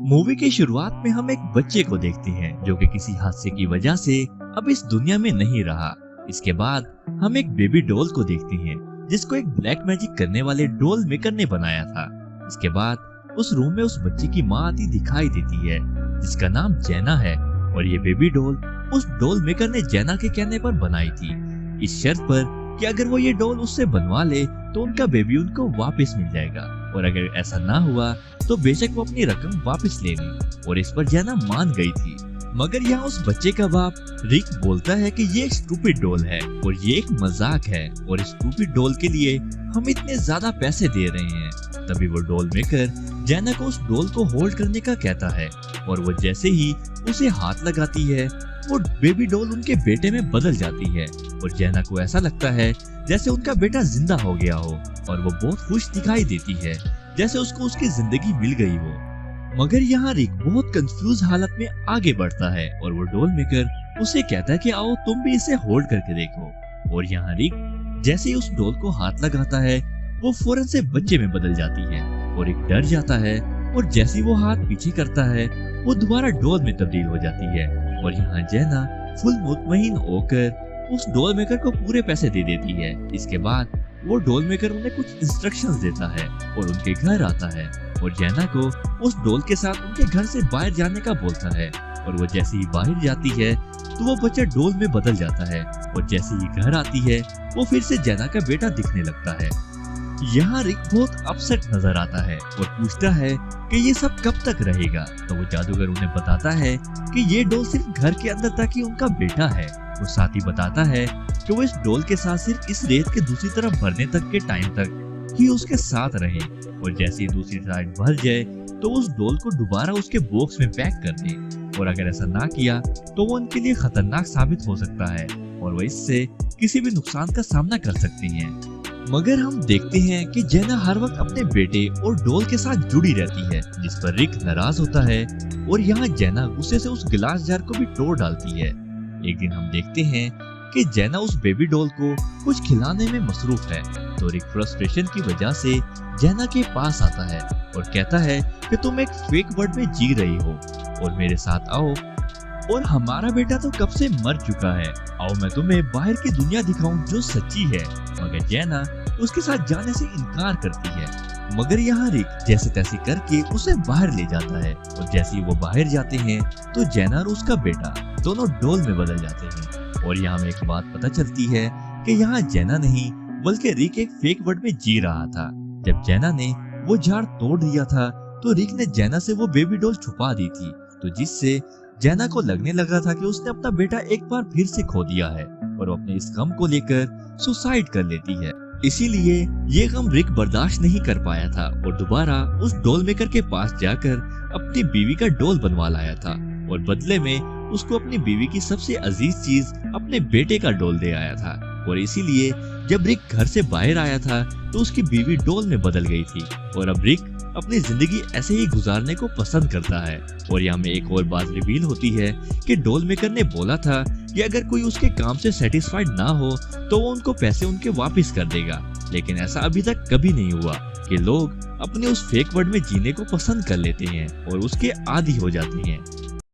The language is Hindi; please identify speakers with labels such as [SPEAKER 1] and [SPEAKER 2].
[SPEAKER 1] मूवी की शुरुआत में हम एक बच्चे को देखते हैं जो कि किसी हादसे की वजह से अब इस दुनिया में नहीं रहा। इसके बाद हम एक बेबी डॉल को देखते हैं जिसको एक ब्लैक मैजिक करने वाले डॉल मेकर ने बनाया था। इसके बाद उस रूम में उस बच्चे की माँ आती दिखाई देती है जिसका नाम जैना है, और ये बेबी डॉल उस डॉल मेकर ने जैना के कहने पर बनाई थी, इस शर्त पर कि अगर वो ये डॉल उससे बनवा ले तो उनका बेबी उनको वापस मिल जाएगा, और अगर ऐसा ना हुआ तो बेशक वो अपनी रकम वापस ले ली। और इस पर जैना मान गई थी। मगर यहाँ उस बच्चे का बाप रिक बोलता है कि ये एक स्टूपिड डॉल है और ये एक मजाक है, और इस स्टूपिड डॉल के लिए हम इतने ज्यादा पैसे दे रहे हैं। तभी वो डॉल मेकर जैना को उस डॉल को होल्ड करने का कहता है, और वो जैसे ही उसे हाथ लगाती है वो बेबी डॉल उनके बेटे में बदल जाती है, और जैना को ऐसा लगता है जैसे उनका बेटा जिंदा हो गया हो, और वो बहुत खुश दिखाई देती है जैसे उसको उसकी जिंदगी मिल गई हो। मगर यहाँ रिक बहुत कंफ्यूज हालत में आगे बढ़ता है और वो डॉल मेकर उसे कहता है कि आओ तुम भी इसे होल्ड करके देखो। और यहाँ रिक जैसे ही उस डॉल को हाथ लगाता है वो फौरन से बच्चे में बदल जाती है, और रिक डर जाता है, और जैसे ही वो हाथ पीछे करता है वो दोबारा डॉल में तब्दील हो जाती है। और यहाँ जैना फुल मुतमईन होकर उस डॉल मेकर को पूरे पैसे दे देती है। इसके बाद वो डॉल मेकर उन्हें कुछ इंस्ट्रक्शंस देता है और उनके घर आता है, और जैना को उस डॉल के साथ उनके घर से बाहर जाने का बोलता है। और वो जैसे ही बाहर जाती है तो वो बच्चा डॉल में बदल जाता है, और जैसे ही घर आती है वो फिर से जैना का बेटा दिखने लगता है। यहाँ रिक बहुत अपसेट नजर आता है और पूछता है कि ये सब कब तक रहेगा। तो वो जादूगर उन्हें बताता है कि ये डॉल सिर्फ घर के अंदर तक ही उनका बेटा है। वो साथ ही बताता है कि वो इस डॉल के साथ सिर्फ इस रेत के दूसरी तरफ भरने तक के टाइम तक ही उसके साथ रहे, और जैसे ही दूसरी साइड भर जाए तो उस डॉल को दोबारा उसके बॉक्स में पैक कर दे, और अगर ऐसा ना किया तो वो उनके लिए खतरनाक साबित हो सकता है और वो इससे किसी भी नुकसान का सामना कर सकते हैं। मगर हम देखते हैं कि जैना हर वक्त अपने बेटे और डॉल के साथ जुड़ी रहती है, जिस पर रिक नाराज होता है, और यहाँ जैना गुस्से से उस गिलास जार को भी तोड़ डालती है। एक दिन हम देखते हैं कि जैना उस बेबी डॉल को कुछ खिलाने में मसरूफ है, तो रिक फ्रस्ट्रेशन की वजह से जैना के पास आता है और कहता है कि तुम एक फेक वर्ल्ड में जी रही हो और मेरे साथ आओ, और हमारा बेटा तो कब से मर चुका है, आओ मैं तुम्हें बाहर की दुनिया दिखाऊं जो सच्ची है। मगर जैना उसके साथ जाने से इनकार करती है। मगर यहाँ रिक जैसे तैसे करके उसे बाहर ले जाता है, और जैसे ही वो बाहर जाते हैं तो जैना और उसका बेटा दोनों डॉल में बदल जाते हैं। और यहाँ में एक बात पता चलती है कि यहाँ जैना नहीं बल्कि रिक एक फेक वर्ल्ड में जी रहा था। जब जैना ने वो झाड़ तोड़ दिया था तो रिक ने जैना से वो बेबी डॉल छुपा दी थी, तो जिससे जैना को लगने लगा था कि उसने अपना बेटा एक बार फिर से खो दिया है, और वो अपने इस गम को लेकर सुसाइड कर लेती है। इसीलिए ये गम रिक बर्दाश्त नहीं कर पाया था और दोबारा उस डॉल मेकर के पास जाकर अपनी बीवी का डॉल बनवा लाया था, और बदले में उसको अपनी बीवी की सबसे अजीज चीज अपने बेटे का डॉल दे आया था। और इसीलिए जब रिक घर से बाहर आया था तो उसकी बीवी डॉल में बदल गई थी, और अब रिक अपनी जिंदगी ऐसे ही गुजारने को पसंद करता है। और यहाँ में एक और बात रिवील होती है कि डॉल मेकर ने बोला था कि अगर कोई उसके काम से सेटिस्फाइड ना हो तो वो उनको पैसे उनके वापस कर देगा, लेकिन ऐसा अभी तक कभी नहीं हुआ कि लोग अपने उस फेक वर्ल्ड में जीने को पसंद कर लेते हैं और उसके आदी हो जाते हैं।